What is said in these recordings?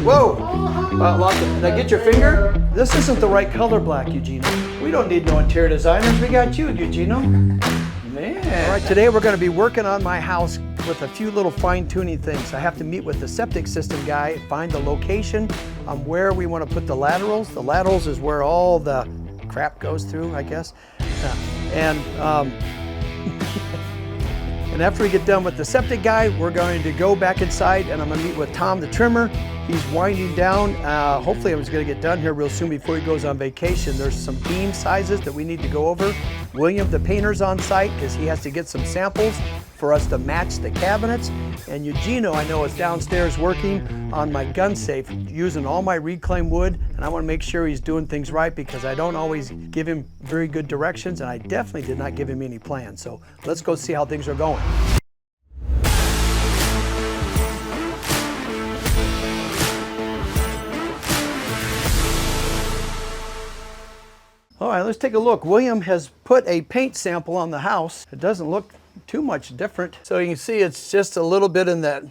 Whoa! Now get your finger. This isn't the right color black, Eugenio. We don't need no interior designers. We got you, Eugenio. Man. All right, today we're going to be working on my house with a few little fine-tuning things. I have to meet with the septic system guy, find the location on where we want to put the laterals. The laterals is where all the crap goes through, I guess. And after we get done with the septic guy, we're going to go back inside and I'm going to meet with Tom, the trimmer. He's winding down. Hopefully I was going to get done here real soon before he goes on vacation. There's some beam sizes that we need to go over. William, the painter's on site because he has to get some samples for us to match the cabinets. And Eugenio, I know, is downstairs working on my gun safe, using all my reclaimed wood. And I want to make sure he's doing things right because I don't always give him very good directions, and I definitely did not give him any plans. So let's go see how things are going. All right, let's take a look. William has put a paint sample on the house. It doesn't look too much different. So you can see it's just a little bit in that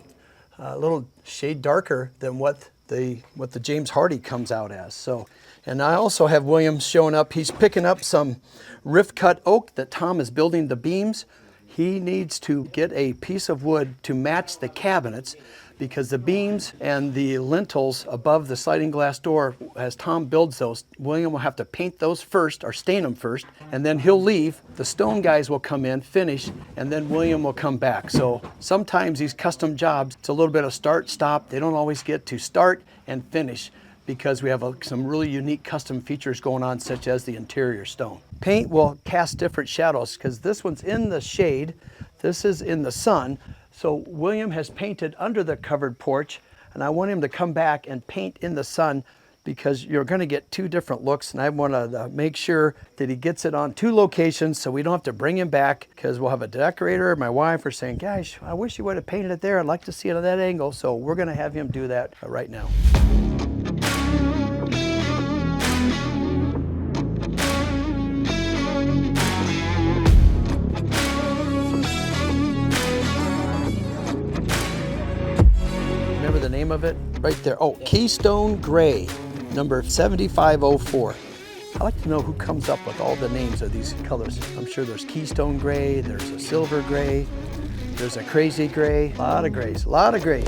little shade darker than what the James Hardy comes out as. So, and I also have William showing up. He's picking up some rift cut oak that Tom is building the beams. He needs to get a piece of wood to match the cabinets because the beams and the lintels above the sliding glass door, as Tom builds those, William will have to paint those first, or stain them first, and then he'll leave. The stone guys will come in, finish, and then William will come back. So sometimes these custom jobs, it's a little bit of start, stop. They don't always get to start and finish because we have some really unique custom features going on, such as the interior stone. Paint will cast different shadows because this one's in the shade, this is in the sun. So William has painted under the covered porch, and I want him to come back and paint in the sun because you're going to get two different looks, and I want to make sure that he gets it on two locations so we don't have to bring him back because we'll have a decorator, my wife, are saying, gosh, I wish you would have painted it there. I'd like to see it at that angle. So we're going to have him do that right now. The name of it right there. Oh, Keystone Gray, number 7504. I like to know who comes up with all the names of these colors. I'm sure there's Keystone Gray, there's a Silver Gray, there's a Crazy Gray, a lot of grays, a lot of grays.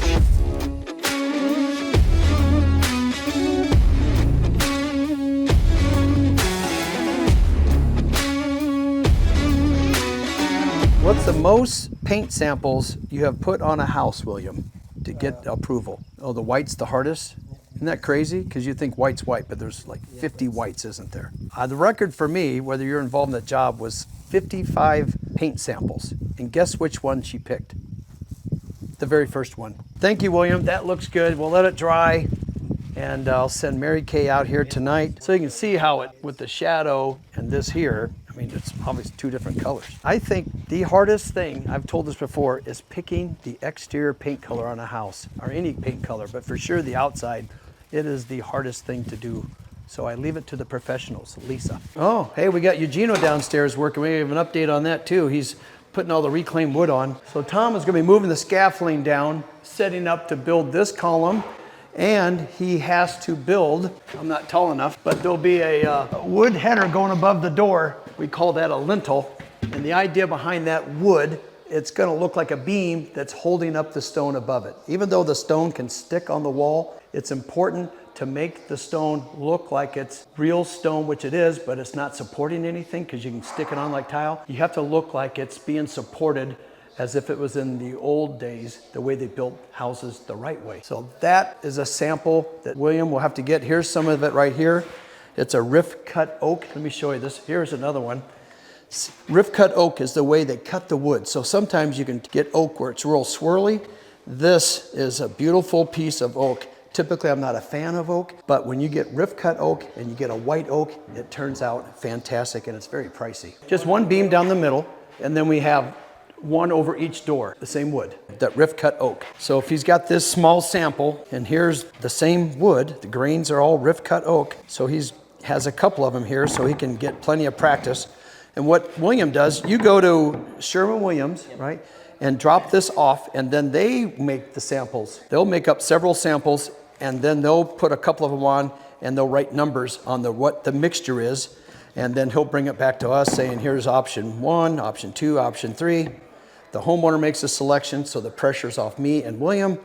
What's the most paint samples you have put on a house, William, to get approval? Oh, the white's the hardest? Isn't that crazy? Because you think white's white, but there's like 50 whites, isn't there? The record for me, whether you're involved in the job, was 55 paint samples. And guess which one she picked? The very first one. Thank you, William. That looks good. We'll let it dry. And I'll send Mary Kay out here tonight so you can see how it, with the shadow and this here, I mean, it's obviously two different colors. I think the hardest thing, I've told this before, is picking the exterior paint color on a house, or any paint color, but for sure the outside, it is the hardest thing to do. So I leave it to the professionals. Lisa. Oh, hey, we got Eugenio downstairs working. We have an update on that too. He's putting all the reclaimed wood on. So Tom is gonna be moving the scaffolding down, setting up to build this column. And he has to build, I'm not tall enough, but there'll be a wood header going above the door. We call that a lintel. And the idea behind that wood, it's gonna look like a beam that's holding up the stone above it. Even though the stone can stick on the wall, it's important to make the stone look like it's real stone, which it is, but it's not supporting anything because you can stick it on like tile. You have to look like it's being supported as if it was in the old days, the way they built houses the right way. So that is a sample that William will have to get. Here's some of it right here. It's a rift cut oak. Let me show you this. Here's another one. Rift cut oak is the way they cut the wood. So sometimes you can get oak where it's real swirly. This is a beautiful piece of oak. Typically, I'm not a fan of oak, but when you get rift cut oak and you get a white oak, it turns out fantastic and it's very pricey. Just one beam down the middle, and then we have one over each door, the same wood, that rift cut oak. So if he's got this small sample, and here's the same wood, the grains are all rift cut oak, so he's has a couple of them here so he can get plenty of practice. And what William does, you go to Sherwin-Williams, right, and drop this off, and then they make the samples. They'll make up several samples and then they'll put a couple of them on, and they'll write numbers on what the mixture is, and then he'll bring it back to us saying, here's option 1, option 2, option 3. The homeowner makes a selection, so the pressure's off me and William.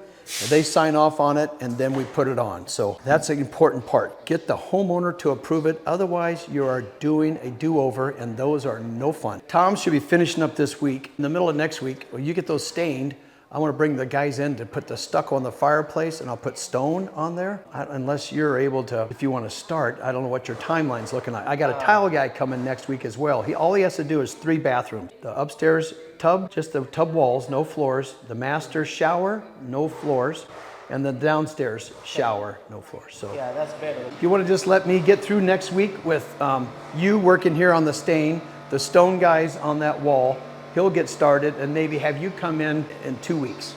They sign off on it, and then we put it on. So that's an important part. Get the homeowner to approve it. Otherwise, you are doing a do-over, and those are no fun. Tom should be finishing up this week. In the middle of next week, when you get those stained, I want to bring the guys in to put the stucco on the fireplace, and I'll put stone on there. Unless you're able to, if you want to start, I don't know what your timeline's looking like. I got a tile guy coming next week as well. All he has to do is 3 bathrooms. The upstairs tub, just the tub walls, no floors. The master shower, no floors. And the downstairs shower, no floors. So yeah, that's better. If you want to just let me get through next week with you working here on the stain, the stone guys on that wall, he'll get started and maybe have you come in 2 weeks.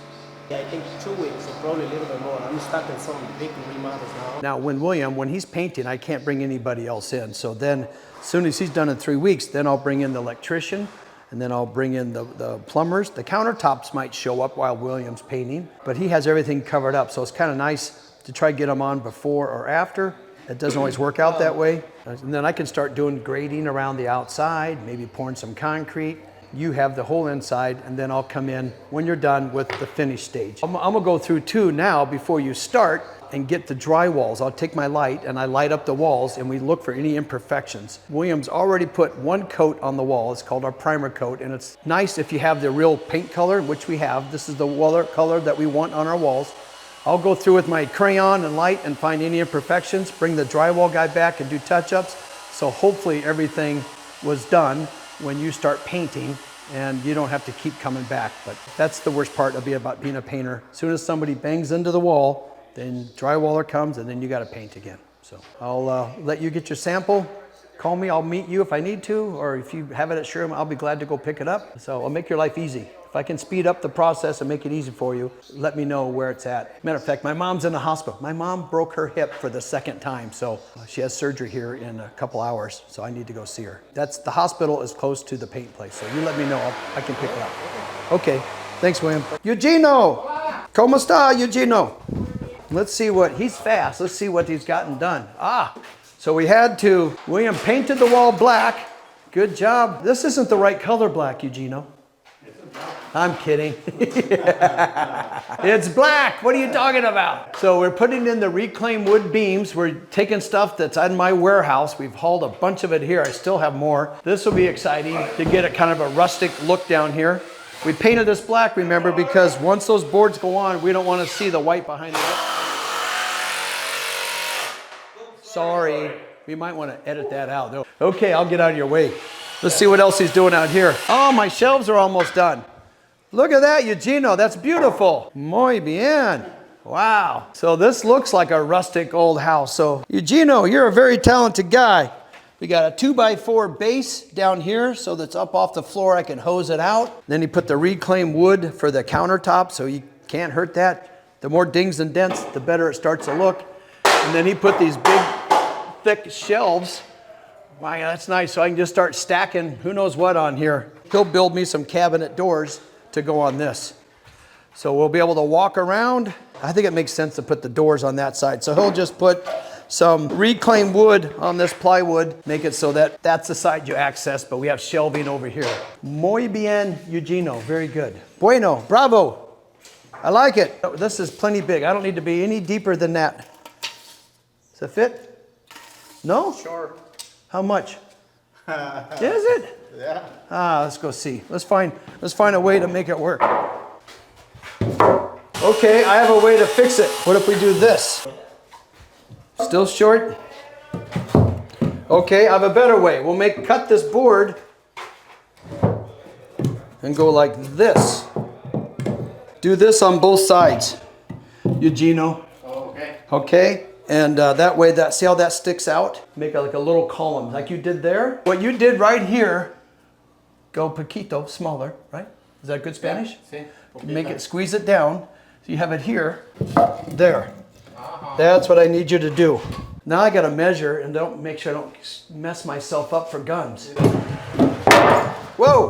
Yeah, I think 2 weeks, or probably a little bit more. I'm starting some big remodels now. Now, when he's painting, I can't bring anybody else in. So then, as soon as he's done in 3 weeks, then I'll bring in the electrician, and then I'll bring in the plumbers. The countertops might show up while William's painting, but he has everything covered up. So it's kind of nice to try to get them on before or after. It doesn't always work out that way. And then I can start doing grading around the outside, maybe pouring some concrete. You have the whole inside, and then I'll come in when you're done with the finish stage. I'm gonna go through too now before you start and get the dry walls. I'll take my light and I light up the walls, and we look for any imperfections. William's already put 1 coat on the wall. It's called our primer coat, and it's nice if you have the real paint color, which we have. This is the color that we want on our walls. I'll go through with my crayon and light and find any imperfections, bring the drywall guy back and do touch-ups. So hopefully everything was done when you start painting, and you don't have to keep coming back. But that's the worst part about being a painter. As soon as somebody bangs into the wall, then drywaller comes, and then you got to paint again. So I'll let you get your sample. Call me, I'll meet you if I need to, or if you have it at Sherman, I'll be glad to go pick it up. So I'll make your life easy. If I can speed up the process and make it easy for you, let me know where it's at. Matter of fact, my mom's in the hospital. My mom broke her hip for the 2nd time, so she has surgery here in a couple hours, so I need to go see her. The hospital is close to the paint place, so you let me know, I can pick it up. Okay, thanks, William. Eugenio! ¿Cómo está, Eugenio? Let's see he's fast. Let's see what he's gotten done. So William painted the wall black. Good job. This isn't the right color black, Eugenio. I'm kidding. It's black. What are you talking about? So we're putting in the reclaimed wood beams. We're taking stuff that's in my warehouse. We've hauled a bunch of it here. I still have more. This will be exciting to get a kind of a rustic look down here. We painted this black, remember, because once those boards go on, we don't want to see the white behind it. Sorry. We might want to edit that out, though. Okay, I'll get out of your way. Let's see what else he's doing out here. Oh, my shelves are almost done. Look at that, Eugenio. That's beautiful. Muy bien. Wow. So this looks like a rustic old house. So, Eugenio, you're a very talented guy. We got a 2x4 base down here, so that's up off the floor. I can hose it out. Then he put the reclaimed wood for the countertop, so you can't hurt that. The more dings and dents, the better it starts to look. And then he put these big, thick shelves. Wow, that's nice. So I can just start stacking who knows what on here. He'll build me some cabinet doors to go on this. So we'll be able to walk around. I think it makes sense to put the doors on that side. So he'll just put some reclaimed wood on this plywood, make it so that that's the side you access, but we have shelving over here. Muy bien, Eugenio. Very good. Bueno, bravo. I like it. This is plenty big. I don't need to be any deeper than that. Does it fit? No? Sure. How much? Is it? Yeah. Let's go see. Let's find a way to make it work. Okay, I have a way to fix it. What if we do this? Still short? Okay, I have a better way. We'll cut this board and go like this. Do this on both sides, Eugenio. Okay. Okay? And that way, see how that sticks out? Make it like a little column, like you did there. What you did right here, go poquito, smaller, right? Is that good Spanish? Yeah, sí. Make it, squeeze it down. So you have it here, there. That's what I need you to do. Now I gotta measure and make sure I don't mess myself up for guns. Whoa!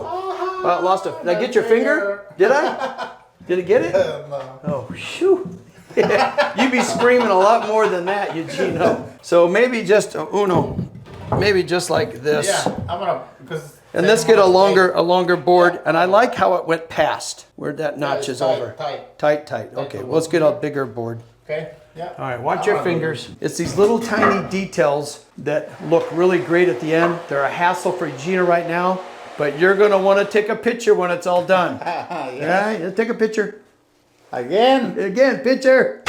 Lost it. Did I get your finger? Did I? Did it get it? No. Oh, shoo. You'd be screaming a lot more than that, Eugenio. So maybe just maybe just like this. Yeah, I'm gonna because. And let's get a longer board. And I like how it went past where that notch is tight, over. Tight. Okay, well, let's get a bigger board. Okay. Yeah. All right, watch your fingers. It's these little tiny details that look really great at the end. They're a hassle for Gina right now, but you're gonna wanna take a picture when it's all done. Yeah. All right, take a picture. Again, Picture.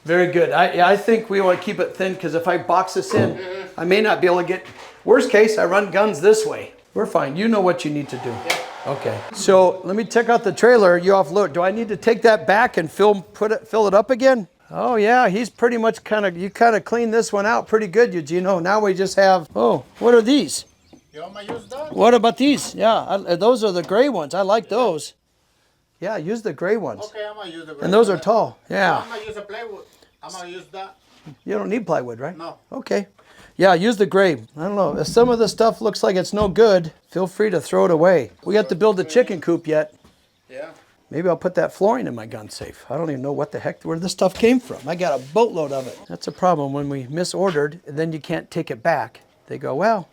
Very good. I think we want to keep it thin because if I box this in, I may not be able to get, worst case, I run guns this way. We're fine. You know what you need to do. Yeah. Okay. So let me check out the trailer. You offload. Do I need to take that back and fill it up again? Oh yeah, he's pretty much you kind of cleaned this one out pretty good, Eugenio. Now we just have, what are these? you want to use that? What about these? Yeah, those are the gray ones. I like those. Yeah, use the gray ones. Okay, I'm gonna use the. And those are tall. Yeah. I'm gonna use a plywood. I'm gonna use that. You don't need plywood, right? No. Okay. Yeah, use the gray. I don't know. If some of the stuff looks like it's no good, feel free to throw it away. We have to build the chicken coop yet. Yeah. Maybe I'll put that flooring in my gun safe. I don't even know where this stuff came from. I got a boatload of it. That's a problem when we misordered and then you can't take it back. They go, well,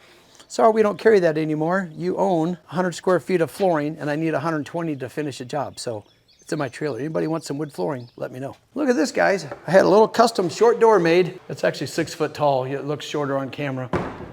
sorry, we don't carry that anymore. You own 100 square feet of flooring and I need 120 to finish a job. So it's in my trailer. Anybody want some wood flooring, let me know. Look at this, guys. I had a little custom short door made. It's actually 6 foot tall. It looks shorter on camera.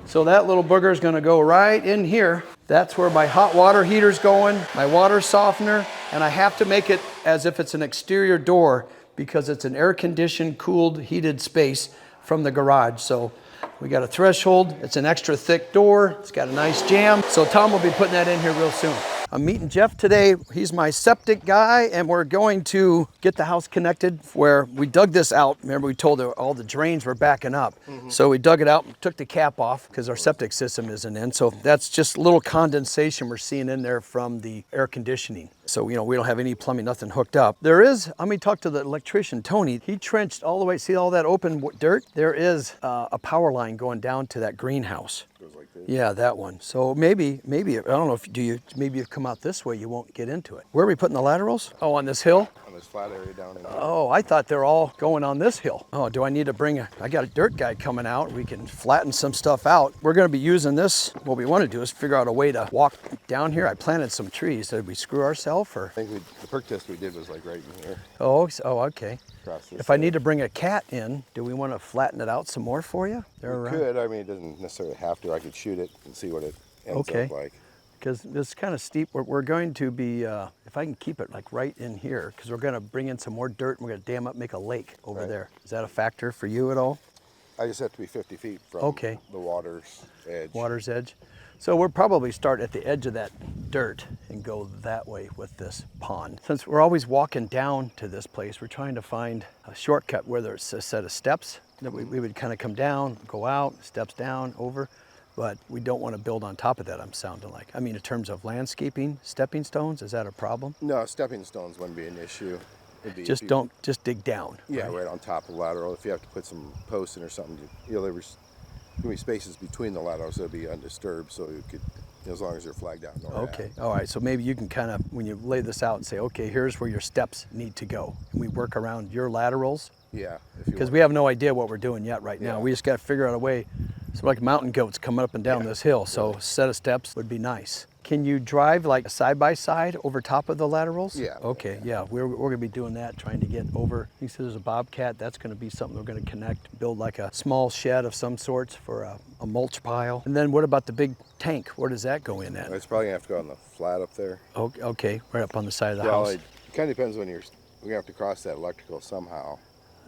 So that little booger is gonna go right in here. That's where my hot water heater's going, my water softener, and I have to make it as if it's an exterior door because it's an air-conditioned, cooled, heated space from the garage. So we got a threshold. It's an extra thick door. It's got a nice jamb. So Tom will be putting that in here real soon. I'm meeting Jeff today. He's my septic guy, and we're going to get the house connected where we dug this out. Remember, we told all the drains were backing up. So we dug it out, took the cap off because our septic system isn't in. So that's just a little condensation we're seeing in there from the air conditioning. So, we don't have any plumbing, nothing hooked up. There is, let me talk to the electrician, Tony. He trenched all the way, see all that open dirt? There is a power line going down to that greenhouse. Goes like this. Yeah, that one. So maybe, I don't know if, maybe you come out this way, you won't get into it. Where are we putting the laterals? Oh, on this hill? On this flat area down in there. Oh, I thought they're all going on this hill. Oh, do I need to I got a dirt guy coming out. We can flatten some stuff out. We're gonna be using this. What we wanna do is figure out a way to walk down here. I planted some trees. Did we screw ourselves or? I think the perk test we did was like right in here. Oh, okay. Across this If I side. need to bring a cat in, do we wanna flatten it out some more for you? We could, I mean, it doesn't necessarily have to. I could shoot it and see what it ends up like. Because it's kind of steep. We're going to be, if I can keep it like right in here, because we're going to bring in some more dirt and we're going to dam up, make a lake over there. Is that a factor for you at all? I just have to be 50 feet from the water's edge. Water's edge. So we'll probably start at the edge of that dirt and go that way with this pond. Since we're always walking down to this place, we're trying to find a shortcut where there's a set of steps that we would kind of come down, go out, steps down, over. But we don't want to build on top of that, I'm sounding like. I mean, in terms of landscaping, stepping stones, is that a problem? No, stepping stones wouldn't be an issue. Just dig down. Yeah, right on top of the lateral. If you have to put some posts in or something, there's going to be spaces between the laterals that'll be undisturbed, so you could, as long as they're flagged out. Okay, all right, so maybe you can kind of, when you lay this out and say, okay, here's where your steps need to go. And we work around your laterals. Yeah. Because we have no idea what we're doing yet right now. We just got to figure out a way. It's like mountain goats coming up and down this hill, so a set of steps would be nice. Can you drive like side by side over top of the laterals? Yeah. Okay, yeah, we're going to be doing that, trying to get over. You see there's a bobcat, that's going to be something we're going to connect, build like a small shed of some sorts for a mulch pile. And then what about the big tank? Where does that go in at? It's probably going to have to go on the flat up there. Okay, right up on the side of the Well, house. it kind of depends when we're going to have to cross that electrical somehow.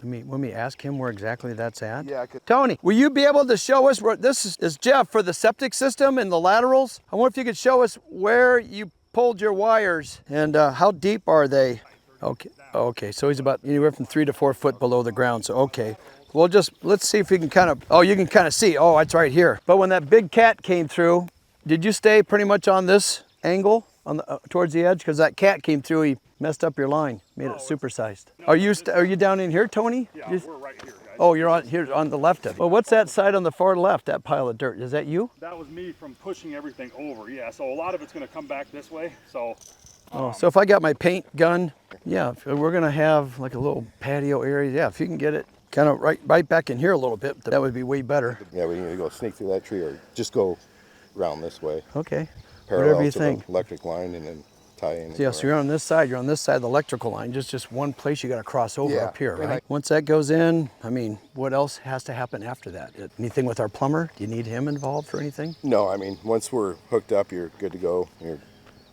Let me ask him where exactly that's at. Yeah, I could. Tony, will you be able to show us where this is Jeff for the septic system and the laterals? I wonder if you could show us where you pulled your wires and how deep are they? Okay, so he's about anywhere from 3 to 4 foot below the ground. So okay, let's see if we can kind of. Oh, you can kind of see. Oh, it's right here. But when that big cat came through, did you stay pretty much on this angle on the towards the edge? Because that cat came through, he messed up your line, made it supersized. Are you down in here, Tony? Yeah, we're right here, guys. Oh, you're on here on the left of it. Well, what's that side on the far left, that pile of dirt? Is that you? That was me from pushing everything over, yeah. So a lot of it's gonna come back this way, so. Oh, so if I got my paint gun, Yeah, if we're gonna have like a little patio area, yeah, if you can get it kind of right back in here a little bit, that would be way better. Yeah, we can either go sneak through that tree or just go around this way, Okay, parallel whatever you to think. the electric line, and then tie in. Yeah, so you're on this side, you're on this side of the electrical line, just one place you gotta cross over Yeah, up here, right? right. Once that goes in, I mean, what else has to happen after that? Anything with our plumber? Do you need him involved for anything? No, I mean, once we're hooked up, you're good to go. You're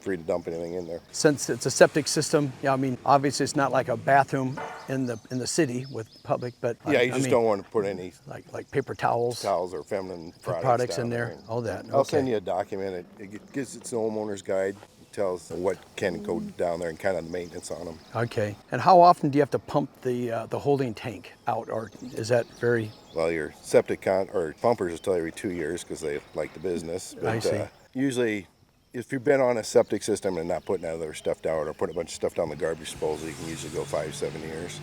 free to dump anything in there. Since it's a septic system, yeah, I mean, obviously it's not like a bathroom in the city with public, but Yeah, you I just mean, don't want to put any like paper towels towels or feminine products down in there, And all that. I'll Okay. send you a document. It gives its homeowner's guide. It tells what can go down there and kind of the maintenance on them. Okay. And how often do you have to pump the holding tank out, or is that very? Well, your septic or pumpers is till every 2 years because they like the business. But, I see. Usually, if you've been on a septic system and not putting other stuff down or putting a bunch of stuff down the garbage disposal, you can usually go 5-7 years.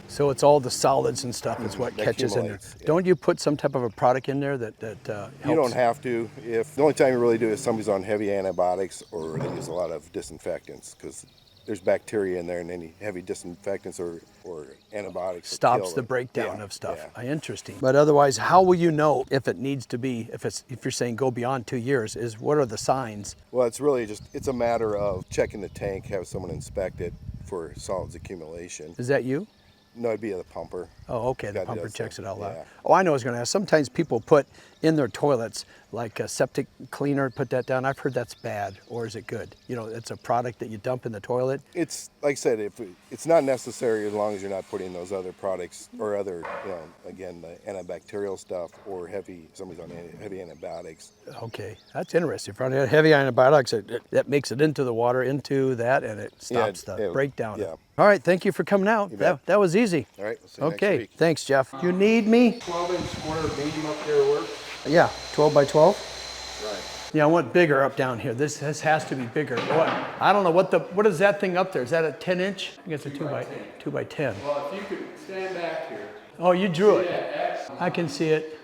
So it's all the solids and stuff is what That catches in there. accumulates, yeah. Don't you put some type of a product in there that helps? You don't have to. If the only time you really do is somebody's on heavy antibiotics or they use a lot of disinfectants because there's bacteria in there, and any heavy disinfectants or antibiotics will kill Stops the them. breakdown Yeah, of stuff. yeah. Interesting. But otherwise, how will you know if it needs to be? If you're saying go beyond 2 years, what are the signs? Well, it's really it's a matter of checking the tank, have someone inspect it for solids accumulation. Is that you? No, it'd be the pumper. Oh, okay. The Guy that pumper does checks that, it out loud. yeah. Oh, I know I was going to ask. Sometimes people put in their toilets like a septic cleaner, put that down. I've heard that's bad, or is it good? You know, it's a product that you dump in the toilet. It's like I said, it's not necessary as long as you're not putting those other products or other, again, the antibacterial stuff or somebody's on heavy antibiotics. Okay, that's interesting. If you're on heavy antibiotics, that makes it into the water, into that, and it stops the breakdown. yeah. All right, thank you for coming out. bet. That was easy. All right, we'll see you next Okay, week. thanks, Jeff. You need me? 12-inch mortar beam up there work. Yeah, 12 by 12. Right. Yeah, I want bigger up down here. This has to be bigger. What? I don't know what is that thing up there? Is that a 10-inch? I guess a 2 by 10. Well, if you could stand back here. Oh, you drew it. I can see it.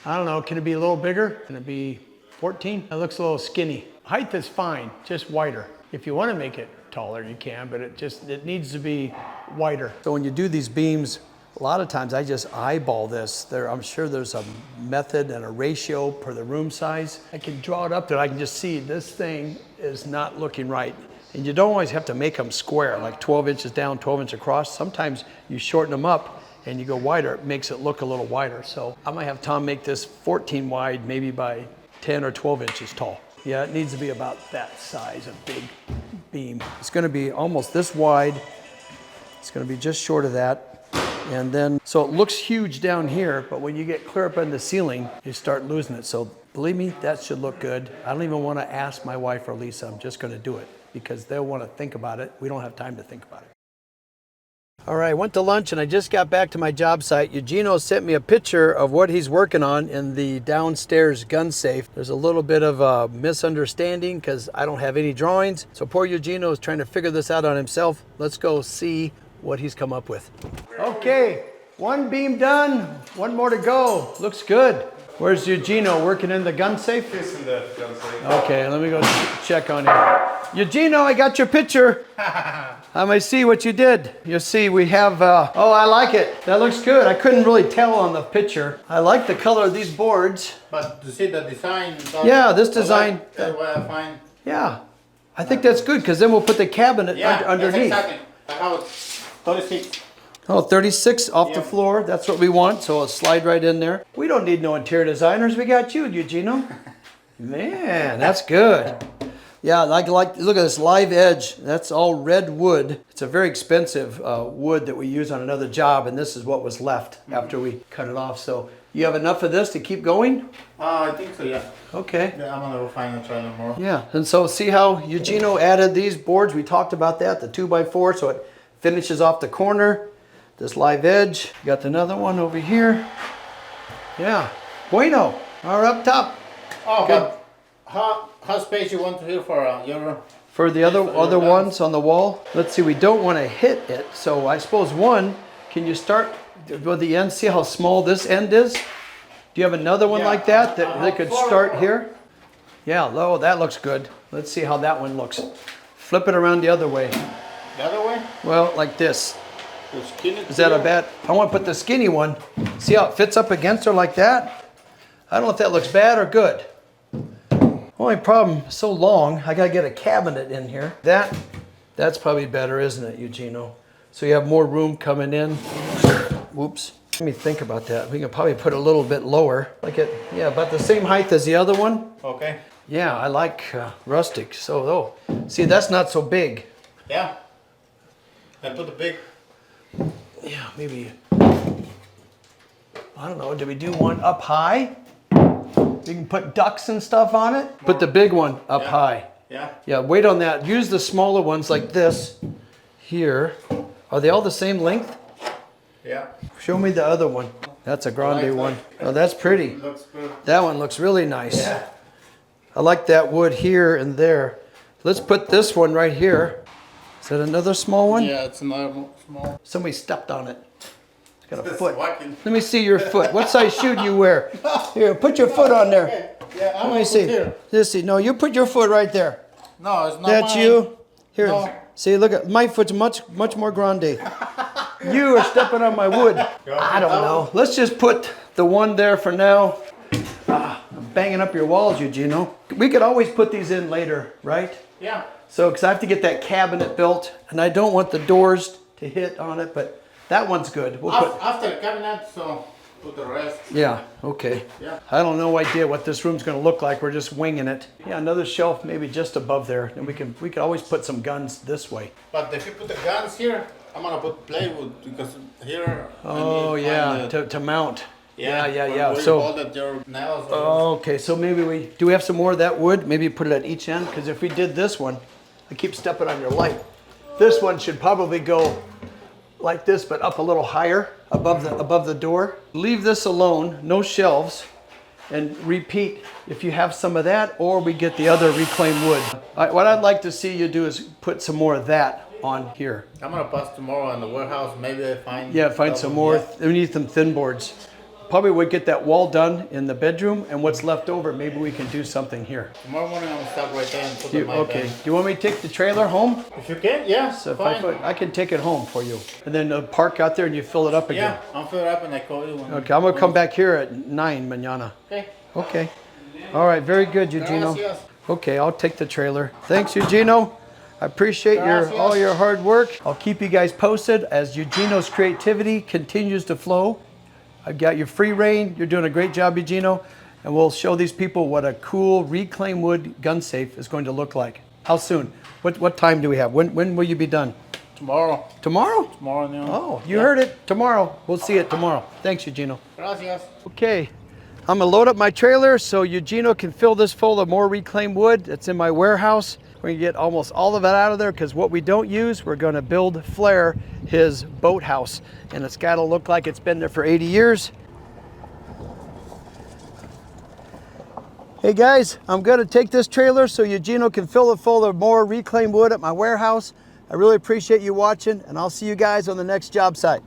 I don't know. Can it be a little bigger? Can it be 14? It looks a little skinny. Height is fine, just wider. If you want to make it taller, you can, but it needs to be wider. So when you do these beams, a lot of times I just eyeball this. I'm sure there's a method and a ratio per the room size. I can draw it up there. I can just see this thing is not looking right. And you don't always have to make them square, like 12 inches down, 12 inches across. Sometimes you shorten them up and you go wider, it makes it look a little wider. So I might have Tom make this 14 wide, maybe by 10 or 12 inches tall. Yeah, it needs to be about that size, a big beam. It's gonna be almost this wide. It's gonna be just short of that. And then, so it looks huge down here, but when you get clear up in the ceiling, you start losing it. So believe me, that should look good. I don't even wanna ask my wife or Lisa, I'm just gonna do it because they'll wanna think about it. We don't have time to think about it. All right, I went to lunch and I just got back to my job site. Eugenio sent me a picture of what he's working on in the downstairs gun safe. There's a little bit of a misunderstanding because I don't have any drawings. So poor Eugenio is trying to figure this out on himself. Let's go see what he's come up with. Okay, one beam done, one more to go. Looks good. Where's Eugenio working in the gun safe? It's in the gun safe. Okay, let me go check on him. Eugenio, I got your picture. I may see what you did. You see, we have, oh, I like it. That looks good. I couldn't really tell on the picture. I like the color of these boards. But to see the design. Yeah, this design. That's what I find. Yeah, I think that's good because then we'll put the cabinet underneath. Yes, exactly. I have 36. Oh, 36 off the floor. That's what we want. So it'll slide right in there. We don't need no interior designers. We got you, Eugenio. Man, that's good. Yeah, like look at this live edge. That's all red wood. It's a very expensive wood that we use on another job, and this is what was left after we cut it off. So you have enough of this to keep going? I think so, yeah. Okay. Yeah, I'm gonna go find and try them more. Yeah, and so see how Eugenio added these boards? We talked about that, the 2x4, so it finishes off the corner. This live edge. Got another one over here. Yeah, bueno. All right, up top. Oh, Good. but how space you want to here for your... For the other ones on the wall, let's see, we don't want to hit it. So I suppose one, can you start with the end? See how small this end is? Do you have another one like that they could start here? Yeah, oh, that looks good. Let's see how that one looks. Flip it around the other way. The other way? Well, like this. To skin it Is that a here? bad? I want to put the skinny one. See how it fits up against her like that? I don't know if that looks bad or good. Only problem, so long, I gotta get a cabinet in here. That's probably better, isn't it, Eugenio? So you have more room coming in. Whoops. Let me think about that. We can probably put a little bit lower. Like it, yeah, about the same height as the other one. Okay. Yeah, I like rustic. So, see, that's not so big. Yeah. And put the big. Yeah, maybe. I don't know. Do we do one up high? You can put ducks and stuff on it. Put the big one up high. Yeah. Yeah, wait on that. Use the smaller ones like this here. Are they all the same length? Yeah. Show me the other one. That's a grande one. Oh, that's pretty. Looks good. That one looks really nice. Yeah. I like that wood here and there. Let's put this one right here. Is that another small one? Yeah, it's another small. Somebody stepped on it. It's got a It's foot. walking. Let me see your foot. What size shoe do you wear? Here, put your foot on there. Yeah, I'm Let me see. Here. Let's see. No, you put your foot right there. No, it's not That's mine. you. Here. No. See, look at my foot's much more grande. You are stepping on my wood. I don't know. Let's just put the one there for now. I'm banging up your walls, Eugenio. We could always put these in later, right? Yeah. So, because I have to get that cabinet built, and I don't want the doors to hit on it, but that one's good. We'll put. After the cabinet, so put the rest. Yeah, okay. Yeah. I don't know idea what this room's gonna look like. We're just winging it. Yeah, another shelf maybe just above there. And we could always put some guns this way. But if you put the guns here, I'm gonna put plywood because here. Oh I need yeah, find to mount. Yeah. where you So hold it, your nails. or- okay, so maybe do we have some more of that wood? Maybe put it at each end, because if we did this one, I keep stepping on your light. This one should probably go like this, but up a little higher above the door. Leave this alone, no shelves, and repeat if you have some of that, or we get the other reclaimed wood. What I'd like to see you do is put some more of that on here. I'm gonna pass tomorrow in the warehouse. Maybe I find. Yeah, find some more. Yeah. We need some thin boards. Probably would get that wall done in the bedroom, and what's left over, maybe we can do something here. Tomorrow morning I'm gonna stop right there and put it in my Okay. bag. Do you want me to take the trailer home? If you can, yeah. So if fine. I can take it home for you, and then park out there and you fill it up again. Yeah, I'll fill it up and I call you. When Okay, I'm gonna come back here at 9 mañana. Okay. Okay. All right, very good, Eugenio. Gracias. Okay, I'll take the trailer. Thanks, Eugenio. I appreciate all your hard work. I'll keep you guys posted as Eugenio's creativity continues to flow. I've got your free reign. You're doing a great job, Eugenio. And we'll show these people what a cool reclaimed wood gun safe is going to look like. How soon? What time do we have? When will you be done? Tomorrow. Tomorrow? Tomorrow noon. Oh, you heard it. Tomorrow. We'll see it tomorrow. Thanks, Eugenio. Gracias. Okay, I'm gonna load up my trailer so Eugenio can fill this full of more reclaimed wood that's in my warehouse. We're gonna get almost all of it out of there because what we don't use, we're gonna build Flair his boathouse. And it's gotta look like it's been there for 80 years. Hey guys, I'm gonna take this trailer so Eugenio can fill it full of more reclaimed wood at my warehouse. I really appreciate you watching, and I'll see you guys on the next job site.